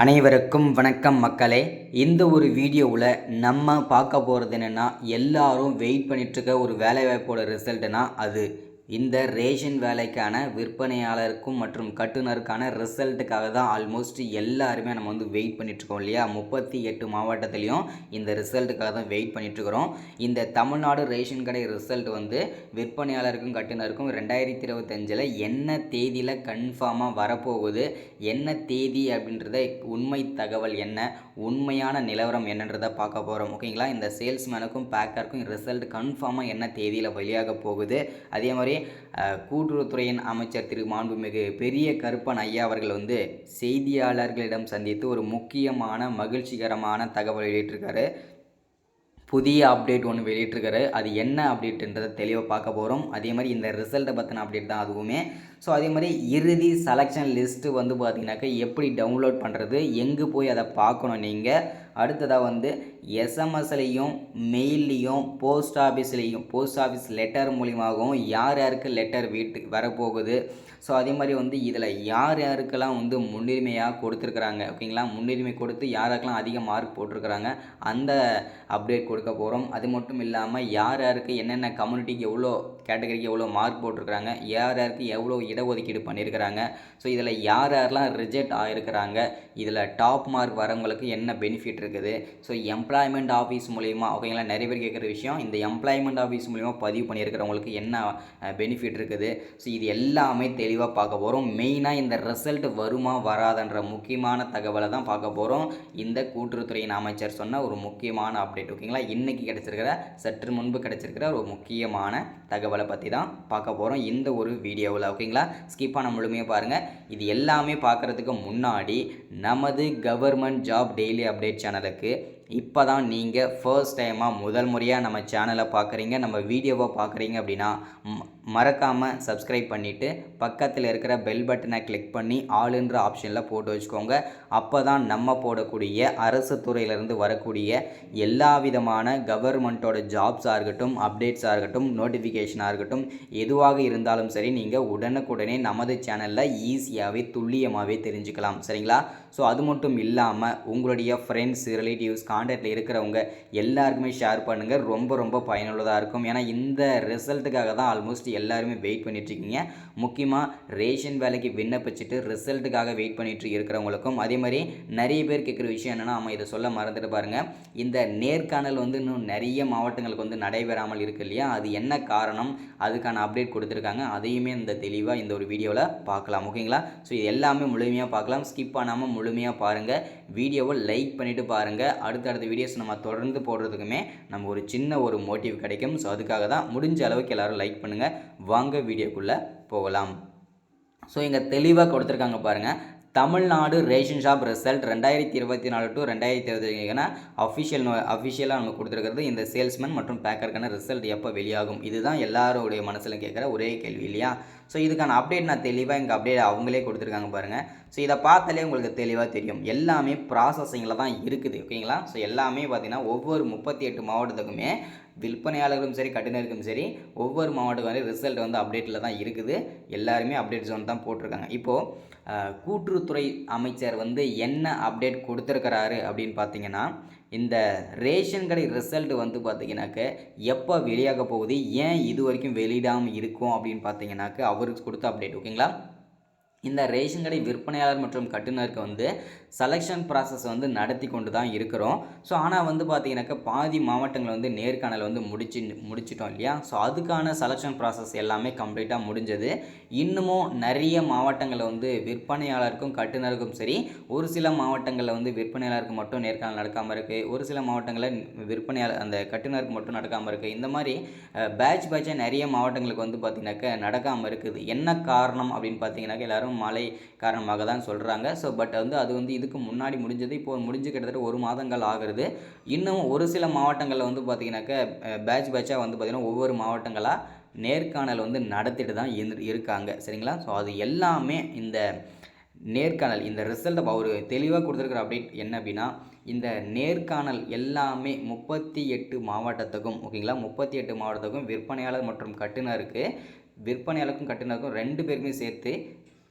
அனைவருக்கும் வணக்கம் மக்களே. இந்த ஒரு வீடியோவில் நம்ம பார்க்க போகிறது என்னென்னா, எல்லாரும் வெயிட் பண்ணிகிட்ருக்க ஒரு வேலைவாய்ப்போட ரிசல்ட்டுனா அது இந்த ரேஷன் வேலைக்கான விற்பனையாளருக்கும் மற்றும் கட்டுனருக்கான ரிசல்ட்டுக்காக தான் ஆல்மோஸ்ட் எல்லாருமே நம்ம வெயிட் பண்ணிகிட்ருக்கோம் இல்லையா. 38 மாவட்டத்துலேயும் இந்த ரிசல்ட்டுக்காக தான் வெயிட் பண்ணிகிட்ருக்குறோம். இந்த தமிழ்நாடு ரேஷன் கடை ரிசல்ட் விற்பனையாளருக்கும் கட்டுனருக்கும் 2025 என்ன தேதியில் கன்ஃபார்மாக வரப்போகுது, என்ன தேதி அப்படின்றத உண்மை தகவல் என்ன, உண்மையான நிலவரம் என்னன்றதை பார்க்க போகிறோம். ஓகேங்களா. இந்த சேல்ஸ்மேனுக்கும் பேக்கருக்கும் ரிசல்ட் கன்ஃபார்மாக என்ன தேதியில் வெளியாக போகுது, அதே மாதிரி கூட்டுறவுத்துறையின் அமைச்சர் திரு மாண்புமிகு பெரிய கருப்பன் ஐயா அவர்கள் செய்தியாளர்களிடம் சந்தித்து ஒரு முக்கியமான மகிழ்ச்சிகரமான தகவல் வெளியிட்டிருக்காரு. புதிய அப்டேட் ஒன்று வெளியிட்டிருக்காரு. அது என்ன அப்டேட்டுன்றதை தெளிவாக பார்க்க போகிறோம். அதே மாதிரி இந்த ரிசல்ட்டை பற்றின அப்டேட் தான் அதுவுமே. ஸோ அதே மாதிரி இறுதி செலெக்ஷன் லிஸ்ட்டு பார்த்தீங்கன்னாக்கா எப்படி டவுன்லோட் பண்ணுறது, எங்கே போய் அதை பார்க்கணும் நீங்கள். அடுத்ததாக எஸ்எம்எஸ்லையும் மெயில்லையும் போஸ்ட் ஆஃபீஸ் லெட்டர் மூலியமாகவும் யார் யாருக்கு லெட்டர் வீட்டுக்கு வரப்போகுது. ஸோ அதே மாதிரி இதில் யார் யாருக்கெல்லாம் முன்னுரிமையாக கொடுத்துருக்குறாங்க, ஓகேங்களா. முன்னுரிமை கொடுத்து யாருக்கெல்லாம் அதிக மார்க் போட்டிருக்கிறாங்க அந்த அப்டேட் கொடுக்க போகிறோம். அது மட்டும் இல்லாமல் யார் யாருக்கு என்னென்ன கம்யூனிட்டிக்கு எவ்வளோ கேட்டகரிக்கு எவ்வளோ மார்க் போட்டிருக்கிறாங்க, யார் யாருக்கு எவ்வளோ இடஒதுக்கீடு பண்ணியிருக்கிறாங்க, ஸோ இதில் யார் யாரெல்லாம் ரிஜெக்ட் ஆகிருக்கிறாங்க, இதில் டாப் மார்க் வரவங்களுக்கு என்ன பெனிஃபிட் இருக்குது. ஸோ எம்ப்ளாய்மெண்ட் ஆஃபீஸ் மூலிமா, ஓகேங்களா, நிறைய பேர் கேட்குற விஷயம், இந்த எம்ப்ளாய்மெண்ட் ஆஃபீஸ் மூலிமா பதிவு பண்ணியிருக்கிறவங்களுக்கு என்ன பெனிஃபிட் இருக்குது. ஸோ இது எல்லாமே தெளிவாக பார்க்க போகிறோம். மெயினாக இந்த ரிசல்ட் வருமா வராதன்ற முக்கியமான தகவலை தான் பார்க்க போகிறோம். இந்த கூட்டுறவுத்துறையின் அமைச்சர் சொன்ன ஒரு முக்கியமான அப்டேட், ஓகேங்களா. இன்றைக்கி கிடச்சிருக்கிற, சற்று முன்பு கிடச்சிருக்கிற ஒரு முக்கியமான தகவலை பற்றி தான் பார்க்க போகிறோம் இந்த ஒரு வீடியோவில், ஓகேங்களா. ஸ்கிப் பண்ண முழுமையாக பாருங்கள். இது எல்லாமே பார்க்குறதுக்கு முன்னாடி நமது கவர்மெண்ட் ஜாப் டெய்லி அப்டேட் சேனலுக்கு இப்போ தான் நீங்கள் ஃபர்ஸ்ட் டைமாக முதல் முறையாக நம்ம சேனலை பார்க்குறீங்க, நம்ம வீடியோவை பார்க்குறீங்க அப்படின்னா மறக்காமல் சப்ஸ்கிரைப் பண்ணிவிட்டு பக்கத்தில் இருக்கிற பெல் பட்டனை கிளிக் பண்ணி ஆளுன்ற ஆப்ஷனில் போட்டு வச்சுக்கோங்க. அப்போ தான் நம்ம போடக்கூடிய அரசு துறையிலேருந்து வரக்கூடிய எல்லா விதமான கவர்மெண்ட்டோட ஜாப்ஸாக இருக்கட்டும், அப்டேட்ஸாக இருக்கட்டும், நோட்டிஃபிகேஷனாக இருக்கட்டும், எதுவாக இருந்தாலும் சரி நீங்கள் உடனுக்குடனே நமது சேனலில் ஈஸியாகவே துல்லியமாகவே தெரிஞ்சுக்கலாம், சரிங்களா. ஸோ அது மட்டும் இல்லாமல் உங்களுடைய ஃப்ரெண்ட்ஸ், ரிலேட்டிவ்ஸ், கான்டாக்டில் இருக்கிறவங்க எல்லாருக்குமே ஷேர் பண்ணுங்கள். ரொம்ப ரொம்ப பயனுள்ளதாக இருக்கும். ஏன்னா இந்த ரிசல்ட்டுக்காக தான் ஆல்மோஸ்ட் எல்லாருமே வெயிட் பண்ணிட்டுருக்கீங்க. முக்கியமாக ரேஷன் வேலைக்கு விண்ணப்பிச்சுட்டு ரிசல்ட்டுக்காக வெயிட் பண்ணிட்டு இருக்கிறவங்களுக்கும் அதே மாதிரி நிறைய பேர் கேட்குற விஷயம் என்னென்னா, நம்ம இதை சொல்ல மறந்துட்டு பாருங்கள், இந்த நேர்காணல் இன்னும் நிறைய மாவட்டங்களுக்கு நடைபெறாமல் இருக்கு இல்லையா. அது என்ன காரணம், அதுக்கான அப்டேட் கொடுத்துருக்காங்க. அதையுமே இந்த தெளிவாக இந்த ஒரு வீடியோவில் பார்க்கலாம், ஓகேங்களா. ஸோ இது எல்லாமே முழுமையாக பார்க்கலாம். ஸ்கிப் பண்ணாமல் முழுமையாக பாருங்கள். வீடியோவை லைக் பண்ணிவிட்டு பாருங்கள். அடுத்தடுத்த வீடியோஸ் நம்ம தொடர்ந்து போடுறதுக்குமே நம்ம ஒரு சின்ன ஒரு மோட்டிவ் கிடைக்கும். ஸோ அதுக்காக தான் முடிஞ்ச அளவுக்கு எல்லோரும் லைக் பண்ணுங்கள். வாங்க வீடியோக்குள்ளே போகலாம். ஸோ இங்கே தெளிவாக கொடுத்துருக்காங்க பாருங்கள். Tamil Nadu ration shop result 2024 to 2025 அஃபிஷியலாக நம்ம கொடுத்துருக்கிறது. இந்த சேல்ஸ்மேன் மற்றும் பேக்கருக்கான ரிசல்ட் எப்போ வெளியாகும், இதுதான் எல்லாருடைய மனசில் கேட்குற ஒரே கேள்வி இல்லையா. ஸோ இதுக்கான அப்டேட் நான் தெளிவாக இங்கே அப்டேட் அவங்களே கொடுத்துருக்காங்க பாருங்கள். ஸோ இதை பார்த்தாலே உங்களுக்கு தெளிவாக தெரியும், எல்லாமே ப்ராசஸிங்கில் தான் இருக்குது, ஓகேங்களா. ஸோ எல்லாமே பார்த்திங்கன்னா ஒவ்வொரு 38 மாவட்டத்துக்குமே விற்பனையாளர்களும் சரி, கட்டுனருக்கும் சரி, ஒவ்வொரு மாவட்டத்துக்கும் ரிசல்ட் அப்டேட்டில் தான் இருக்குது. எல்லாருமே அப்டேட் ஜோன் தான் போட்டிருக்காங்க. இப்போது கூட்டுறவுத்துறை அமைச்சர் என்ன அப்டேட் கொடுத்துருக்கிறாரு அப்படின்னு பார்த்தீங்கன்னா, இந்த ரேஷன் கடை ரிசல்ட் பார்த்தீங்கன்னாக்க எப்போ வெளியாக போகுது, ஏன் இது வரைக்கும் வெளியிடாமல் இருக்கும் அப்படின்னு பார்த்தீங்கன்னாக்க அவருக்கு கொடுத்த அப்டேட், ஓகேங்களா. இந்த ரேஷன் கடை விற்பனையாளர் மற்றும் கட்டுனருக்கு செலெக்ஷன் ப்ராசஸ் நடத்தி கொண்டு தான் இருக்கிறோம். ஸோ ஆனால் பார்த்தீங்கன்னாக்கா பாதி மாவட்டங்கள் நேர்காணல் முடிச்சிட்டோம் இல்லையா. ஸோ அதுக்கான செலெக்ஷன் ப்ராசஸ் எல்லாமே கம்ப்ளீட்டாக முடிஞ்சது. இன்னமும் நிறைய மாவட்டங்களில் விற்பனையாளருக்கும் கட்டுனருக்கும் சரி, ஒரு சில மாவட்டங்களில் விற்பனையாளருக்கு மட்டும் நேர்காணல் நடக்காமல் இருக்குது, ஒரு சில மாவட்டங்களில் விற்பனையாளர் அந்த கட்டுனருக்கு மட்டும் நடக்காமல் இருக்குது. இந்த மாதிரி பேட்சாக நிறைய மாவட்டங்களுக்கு பார்த்திங்கனாக்கா நடக்காமல் இருக்குது. என்ன காரணம் அப்படின்னு பார்த்தீங்கன்னாக்கா எல்லாரும் மழை காரணமாக தான் சொல்கிறாங்க. ஸோ பட் அது இதுக்கு முன்னாடி முடிஞ்சது, இப்போ முடிஞ்சு கிட்டத்தட்ட 1 மாதங்கள் ஆகிறது. இன்னும் ஒரு சில மாவட்டங்களில் பார்த்திங்கனாக்கா பேட்சாக பார்த்திங்கன்னா ஒவ்வொரு மாவட்டங்களாக நேர்காணல் நடத்திட்டு தான் இருக்காங்க, சரிங்களா. ஸோ அது எல்லாமே இந்த நேர்காணல், இந்த ரிசல்ட்டை அவர் தெளிவாக கொடுத்துருக்குற அப்டேட் என்ன அப்படின்னா, இந்த நேர்காணல் எல்லாமே 38 மாவட்டத்துக்கும், ஓகேங்களா, 38 மாவட்டத்துக்கும் விற்பனையாளர் மற்றும் கட்டுனருக்கும் 2 பேருக்குமே சேர்த்து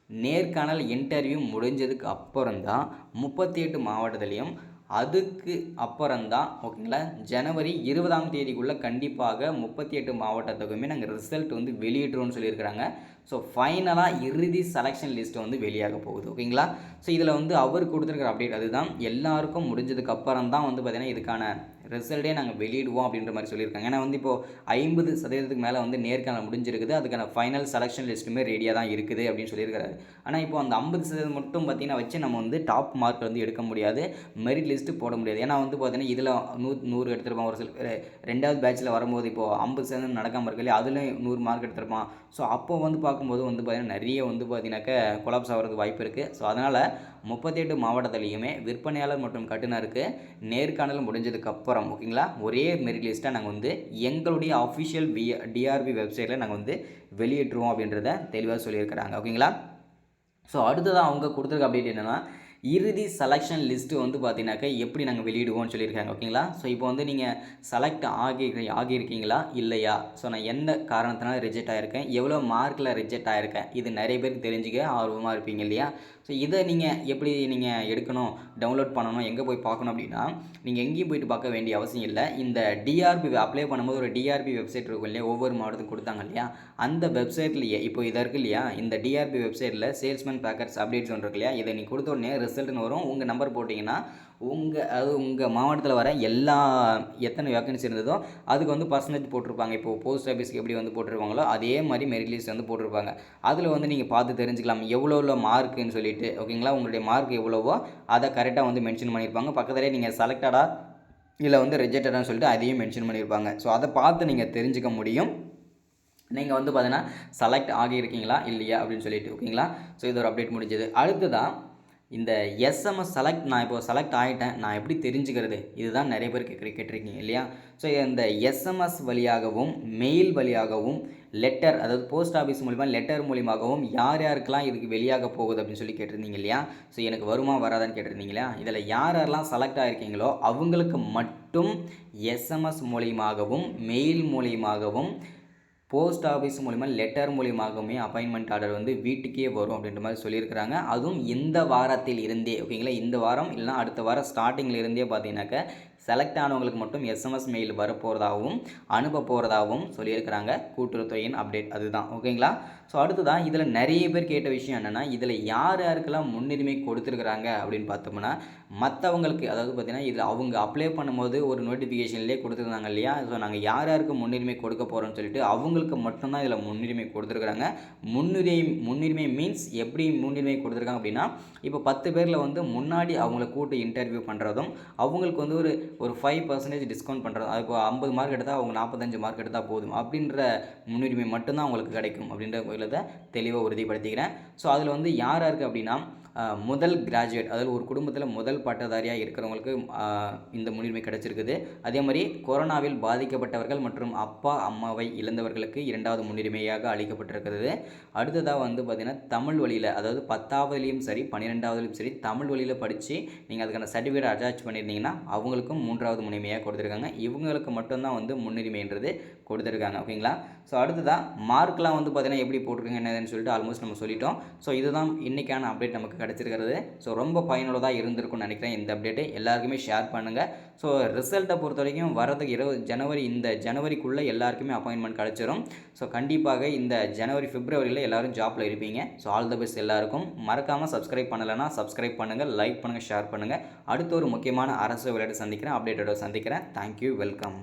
நேர்காணல் இன்டர்வியூ முடிஞ்சதுக்கு அப்புறம் தான் 38 மாவட்டத்துலேயும் அதுக்கு அப்புறம்தான் ஓகேங்களா ஜனவரி 20ஆம் தேதிக்குள்ளே கண்டிப்பாக 38 மாவட்டத்துக்குமே நாங்கள் ரிசல்ட் வந்து வெளியிடுறோம்னு சொல்லியிருக்கிறாங்க. ஸோ ஃபைனலாக இறுதி செலெக்ஷன் லிஸ்ட்டு வந்து வெளியாக போகுது ஓகேங்களா. ஸோ இதில் வந்து அவர் கொடுத்துருக்குற அப்டேட் அதுதான், எல்லாருக்கும் முடிஞ்சதுக்கு அப்புறம் தான் வந்து பார்த்திங்கன்னா இதுக்கான ரிசல்ட்டே நாங்கள் வெளியிடுவோம் அப்படின்ற மாதிரி சொல்லியிருக்காங்க. ஏன்னா வந்து இப்போது 50% மேலே வந்து நேர்காணல் முடிஞ்சிருக்குது, அதுக்கான ஃபைனல் செலெக்ஷன் லிஸ்ட்டுமே ரெடியாக தான் இருக்குது அப்படின்னு சொல்லியிருக்காரு. ஆனால் இப்போ அந்த 50% மட்டும் பார்த்திங்கன்னா வச்சு நம்ம வந்து டாப் மார்க் வந்து எடுக்க முடியாது, மெரிட் லிஸ்ட்டு போட முடியாது. ஏன்னா வந்து பார்த்திங்கன்னா இதில் 100 எடுத்துருப்பான், ஒரு சில 2வது பேட்சில் வரும்போது இப்போது 50% நடக்காமல் இருக்கு இல்லையா, அதுலேயும் 100 மார்க் எடுத்திருப்பான். ஸோ அப்போ வந்து பார்க்கும்போது வந்து பார்த்திங்கன்னா நிறைய வந்து பார்த்திங்கனாக்கா கொலாப்ஸ் ஆகிறதுக்கு வாய்ப்பு இருக்குது. ஸோ அதனால் 38 மாவட்டத்துலேயுமே விற்பனையாளர் மற்றும் கட்டுனருக்கு நேர்காணல் முடிஞ்சதுக்கு அப்புறம் ஓகேங்களா ஒரே மெரிட் லிஸ்ட்டாக நாங்கள் வந்து எங்களுடைய அஃபிஷியல் டிஆர்பி வெப்சைட்டில் நாங்கள் வந்து வெளியிட்டுருவோம் அப்படின்றத தெளிவாக சொல்லியிருக்கிறாங்க ஓகேங்களா. ஸோ அடுத்ததான் அவங்க கொடுத்துருக்க அப்டேட் என்னென்னா, இறுதி செலெக்ஷன் லிஸ்ட்டு வந்து பார்த்தீங்கன்னாக்கா எப்படி நாங்கள் வெளியிடுவோம்னு சொல்லியிருக்காங்க ஓகேங்களா. ஸோ இப்போ வந்து நீங்கள் செலக்ட் ஆகியிருக்கீங்களா இல்லையா, ஸோ நான் எந்த காரணத்தினால ரிஜெக்ட் ஆகிருக்கேன், எவ்வளோ மார்க்கில் ரிஜெக்ட் ஆகிருக்கேன், இது நிறைய பேருக்கு தெரிஞ்சுக்க ஆர்வமாக இருப்பீங்க இல்லையா. ஸோ இதை நீங்கள் எப்படி நீங்கள் எடுக்கணும், டவுன்லோட் பண்ணணும், எங்கே போய் பார்க்கணும் அப்படின்னா, நீங்கள் எங்கேயும் போயிட்டு பார்க்க வேண்டிய அவசியம் இல்லை. இந்த டிஆர்பி அப்ளை பண்ணும்போது ஒரு டிஆர்பி வெப்சைட் இருக்கும் இல்லையா, ஒவ்வொரு மாவட்டத்துக்கு கொடுத்தாங்க இல்லையா, அந்த வெப்சைட்லேயே இப்போ இதை இருக்குது இல்லையா, இந்த டிஆர்பி வெப்சைட்டில் சேல்ஸ்மேன் பேக்கர்ஸ் அப்டேட்ஸ் ஒன்று இருக்கு இல்லையா, இதை நீ கொடுத்த உடனே ரிசல்ட்னு வரும். உங்கள் நம்பர் போட்டிங்கன்னா உங்கள் மாவட்டத்தில் வர எல்லா எத்தனை வேக்கன்சி இருந்ததோ அதுக்கு வந்து பர்சன்டேஜ் போட்டிருப்பாங்க. இப்போது போஸ்ட் ஆஃபீஸ்க்கு எப்படி வந்து போட்டிருப்பாங்களோ அதே மாதிரி மெரிட் லிஸ்ட் வந்து போட்டிருப்பாங்க. அதில் வந்து நீங்கள் பார்த்து தெரிஞ்சுக்கலாம் எவ்வளோ மார்க்குன்னு சொல்லிட்டு ஓகேங்களா. உங்களுடைய மார்க் எவ்வளவோ அதை கரெக்டாக வந்து மென்ஷன் பண்ணியிருப்பாங்க. பக்கத்துலேயே நீங்கள் செலக்டடாக இல்லை வந்து ரிஜெக்டடான்னு சொல்லிட்டு அதையும் மென்ஷன் பண்ணியிருப்பாங்க. ஸோ அதை பார்த்து நீங்கள் தெரிஞ்சுக்க முடியும் நீங்கள் வந்து பார்த்தீங்கன்னா செலக்ட் ஆகியிருக்கீங்களா இல்லையா அப்படின்னு சொல்லிட்டு ஓகேங்களா. ஸோ இது ஒரு அப்டேட் முடிஞ்சது. அடுத்ததான் இந்த எஸ்எம்எஸ் நான் இப்போ செலக்ட் ஆகிட்டேன், நான் எப்படி தெரிஞ்சுக்கிறது, இதுதான் நிறைய பேர் கேட்டிருக்கீங்க இல்லையா. ஸோ இந்த எஸ்எம்எஸ் வழியாகவும் மெயில் வழியாகவும் லெட்டர், அதாவது போஸ்ட் ஆஃபீஸ் மூலிமா லெட்டர் மூலியமாகவும் யார் யாருக்கெல்லாம் இதுக்கு வெளியாக போகுது அப்படின்னு சொல்லி கேட்டிருந்தீங்க இல்லையா. ஸோ எனக்கு வருமா வராதான்னு கேட்டிருந்தீங்க இல்லையா. இதில் யாரெல்லாம் செலக்ட் ஆகிருக்கீங்களோ அவங்களுக்கு மட்டும் எஸ்எம்எஸ் மூலியமாகவும் மெயில் மூலியமாகவும் போஸ்ட் ஆஃபீஸ் மூலிமா லெட்டர் மூலியமாகவுமே அப்பாயின்மெண்ட் ஆர்டர் வந்து வீட்டுக்கே வரும் அப்படின்ற மாதிரி சொல்லியிருக்கிறாங்க. அதுவும் இந்த வாரத்தில் இருந்தே ஓகேங்களா, இந்த வாரம் இல்லைனா அடுத்த வாரம் ஸ்டார்டிங்கில் இருந்தே பார்த்தீங்கன்னாக்க செலக்ட் ஆனவங்களுக்கு மட்டும் எஸ்எம்எஸ் மெயில் வரப்போகிறதாகவும் அனுப்ப போகிறதாகவும் சொல்லியிருக்கிறாங்க கூட்டுறவுத்துறையின் அப்டேட் அதுதான் ஓகேங்களா. ஸோ அடுத்ததான் இதில் நிறைய பேர் கேட்ட விஷயம் என்னென்னா, இதில் யார் யாருக்கெல்லாம் முன்னுரிமை கொடுத்துருக்குறாங்க அப்படின்னு பார்த்தோம்னா, மற்றவங்களுக்கு அதாவது பார்த்திங்கன்னா இதில் அவங்க அப்ளை பண்ணும்போது ஒரு நோட்டிஃபிகேஷன்லேயே கொடுத்துருந்தாங்க இல்லையா. ஸோ நாங்கள் யார் யாருக்கு முன்னுரிமை கொடுக்க போகிறோம்னு சொல்லிட்டு அவங்களுக்கு மட்டும்தான் இதில் முன்னுரிமை கொடுத்துருக்குறாங்க. முன்னுரிமை மீன்ஸ் எப்படி முன்னுரிமை கொடுத்துருக்காங்க அப்படின்னா, இப்போ 10 பேரில் வந்து முன்னாடி அவங்கள கூட்டு இன்டர்வியூ பண்ணுறதும் அவங்களுக்கு வந்து ஒரு 5% டிஸ்கவுண்ட் பண்ணுறதும், அது இப்போ 50 மார்க் எடுத்தால் அவங்க 45 மார்க் எடுத்தால் போதும் அப்படின்ற முன்னுரிமை மட்டும்தான் அவங்களுக்கு கிடைக்கும் அப்படின்ற கோயிலத்தை தெளிவாக உறுதிப்படுத்திக்கிறேன். ஸோ அதில் வந்து யார் யாருக்கு அப்படின்னா, முதல் கிராஜுவேட், அதாவது ஒரு குடும்பத்தில் முதல் பட்டதாரியாக இருக்கிறவங்களுக்கு இந்த முன்னுரிமை கிடைச்சிருக்குது. அதே மாதிரி கொரோனாவில் பாதிக்கப்பட்டவர்கள் மற்றும் அப்பா அம்மாவை இழந்தவர்களுக்கு 2வது முன்னுரிமையாக அளிக்கப்பட்டிருக்கிறது. அடுத்ததாக வந்து பார்த்திங்கன்னா தமிழ் வழியில், அதாவது 10ஆவதுலேயும் சரி 12ஆவதுலேயும் சரி தமிழ் வழியில் படித்து நீங்கள் அதுக்கான சர்டிஃபிகேட் அட்டாச் பண்ணியிருந்தீங்கன்னா அவங்களுக்கும் 3வது முன்னுரிமையாக கொடுத்துருக்காங்க. இவங்களுக்கு மட்டும்தான் வந்து முன்னுரிமைன்றது கொடுத்துருக்காங்க ஓகேங்களா. ஸோ அடுத்ததாக மார்க்லாம் வந்து பார்த்திங்கன்னா எப்படி போட்டிருக்காங்க என்னதுன்னு சொல்லிட்டு ஆல்மோஸ்ட் நம்ம சொல்லிட்டோம். ஸோ இதுதான் இன்றைக்கான அப்டேட் நமக்கு கிடச்சிருக்கிறது. ஸோ ரொம்ப பயனுள்ளதாக இருந்திருக்கும்னு நினைக்கிறேன் இந்த அப்டேட்டு. எல்லாருக்குமே ஷேர் பண்ணுங்கள். ஸோ ரிசல்ட்டை பொறுத்த வரைக்கும் வரதுக்கு இந்த ஜனவரிக்குள்ளே எல்லாருக்குமே அப்பாயின்மெண்ட் கிடச்சிரும். ஸோ கண்டிப்பாக இந்த ஜனவரி பிப்ரவரியில் எல்லோரும் ஜாப்பில் இருப்பீங்க. ஸோ ஆல் த பெஸ்ட் எல்லாருக்கும். மறக்காமல் சப்ஸ்கிரைப் பண்ணலைன்னா சப்ஸ்கிரைப் பண்ணுங்கள், லைக் பண்ணுங்கள், ஷேர் பண்ணுங்கள். அடுத்த ஒரு முக்கியமான அரசு விளையாட்டு சந்திக்கிறேன், அப்டேட்டோட சந்திக்கிறேன். Thank you, welcome.